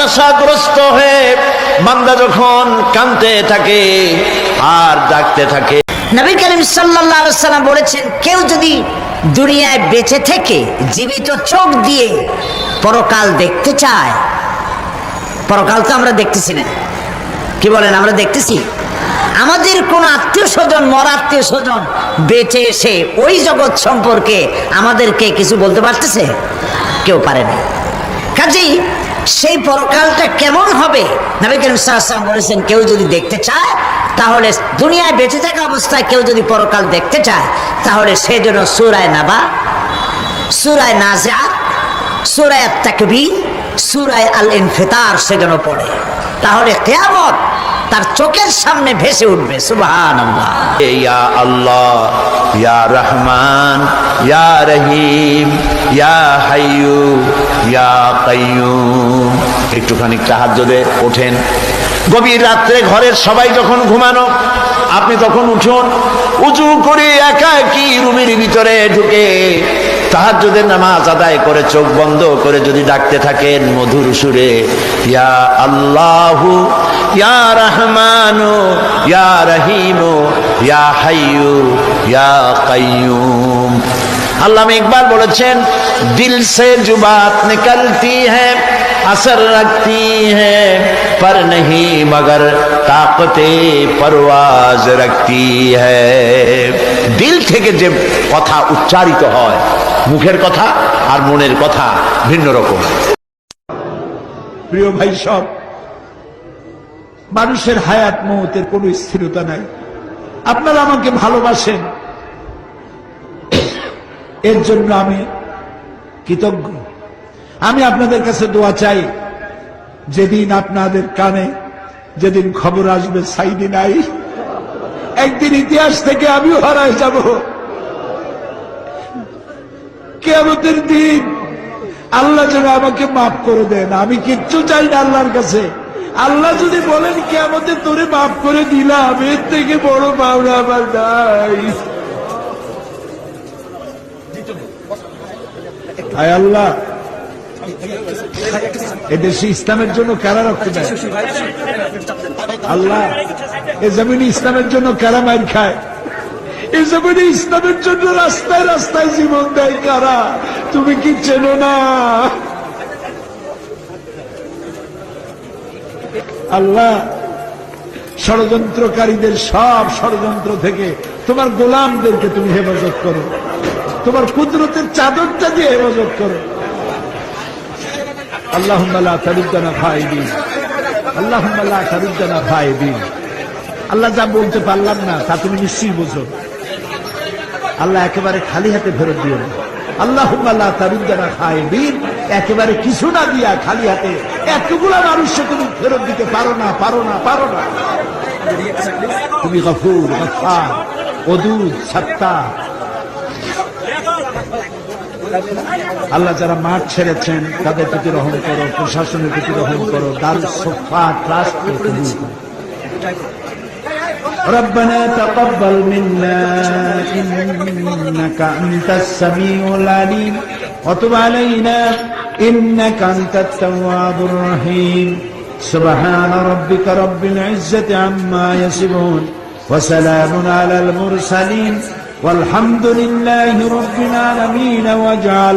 হতাশাগ্রস্ত হয়ে বান্দা যখন কাঁদতে থাকে আর ডাকতে থাকে। নবী করিম সাল্লাল্লাহু আলাইহি ওয়াসাল্লাম বলেছেন, কেউ যদি দুনিয়ায় বেঁচে থেকে জীবিত চোখ দিয়ে পরকাল দেখতে চায়, পরকাল তো আমরা দেখতেছি না, কি বলেন? আমরা দেখতেছি? আমাদের কোন আত্মীয় স্বজন, মরা আত্মীয় স্বজন বেঁচে এসে ওই জগৎ সম্পর্কে আমাদেরকে কিছু বলতে পারতেছে? কেউ পারে না। কাজেই সেই পরকালটা কেমন হবে নবী করিম সাল্লাল্লাহু আলাইহি ওয়াসাল্লাম বলেছেন, কেউ যদি দেখতে চায় তাহলে দুনিয়ায় বেঁচে থাকা অবস্থায় কেউ যদি পরকাল দেখতে চায় তাহলে সে যেন সূরা নাবা, সূরা নাজিআত, সূরা তাকবীর, সূরা আল ইনফিতার সে যেন পড়ে, তাহলে কিয়ামত তার চোখের সামনে ভেসে উঠবে। সুবহানাল্লাহ। ইয়া আল্লাহ, ইয়া রহমান, ইয়া রহিম, ইয়া হাইয়ু, ইয়া কাইয়ুম। একটুখানি তাহাজ্জুদে ওঠেন, গভীর রাত্রে ঘরের সবাই যখন ঘুমানো, আপনি তখন উঠুন, উজু করে একাকী রুমের ভিতরে ঢুকে তাহাজ্জুদের নামাজ আদায় করে চোখ বন্ধ করে যদি ডাকতে থাকেন মধুর সুরে, ইয়া আল্লাহু, ইয়া রহমানু, ইয়া রহিমু, ইয়া হাইয়ু, ইয়া কাইয়ুম। আল্লামা ইকবাল বলেছেন, দিল সে जो बात निकलती है असर रखती है पर नहीं मगर ताकते परवाज रखती है। দিল থেকে যে কথা উচ্চারিত হয়, মুখের কথা আর মনের কথা ভিন্ন রকম। প্রিয় ভাই, সব মানুষের হায়াত মওতের কোনো স্থিরতা নাই। আপনারা আমাকে ভালোবাসেন, এর জন্য আমি কৃতজ্ঞ। আমি আপনাদের কাছে দোয়া চাই, যেদিন আপনাদের কানে যেদিন খবর আসবে সাইদি নাই, একদিন ইতিহাস থেকে আমিও হারায় যাব। কিয়ামতের দিন আল্লাহ যেন আমাকে মাফ করে দেন। আমি কিচ্ছু চাই না আল্লাহর কাছে। আল্লাহ যদি বলেন কিয়ামতে তোরে মাফ করে দিলাম, এর থেকে বড় পাওনা আমার নাই। আয় আল্লাহ, এদেশে ইসলামের জন্য কারা রক্ত দেয়? আল্লাহ, এ জমিনে ইসলামের জন্য কারা মার খায়? এ জমিনে ইসলামের জন্য রাস্তায় রাস্তায় জীবন দেয় কারা? তুমি কি চেনো না? আল্লাহ, ষড়যন্ত্রকারীদের সব ষড়যন্ত্র থেকে তোমার গোলামদেরকে তুমি হেফাজত করো, তোমার কুদরতের চাদরটা দিয়ে হেফাজত করো। আল্লাহুম্মা লা তারুদ্দানা খায়বিন, আল্লাহুম্মা লা তারুদ্দানা খায়বিন। আল্লাহ, যা বলতে পারলাম না তা তুমি নিশ্চয়ই বোঝো। আল্লাহ, একেবারে খালি হাতে ফেরত দিও না। আল্লাহুম্মা লা তারুদ্দানা খায়বিন, একেবারে কিছু না দিয়া খালি হাতে এতগুলা মানুষকে তুমি ফেরত দিতে পারো না, পারো না, পারো না। তুমি গফুর, গফফার, ওদুদ, সত্তার। আল্লাহ, যারা মাঠ ছেড়েছেন তাদের প্রতি রহম করো, প্রশাসনের প্রতি রহম করো, দারুস সোফা ট্রাস্টকে কবুল করো। ربنا تقبل منا إنك أنت السميع العليم وتب علينا إنك أنت التواب الرحيم سبحان ربك رب العزة عما يصفون وسلام على المرسلين والحمد لله رب العالمين واجعل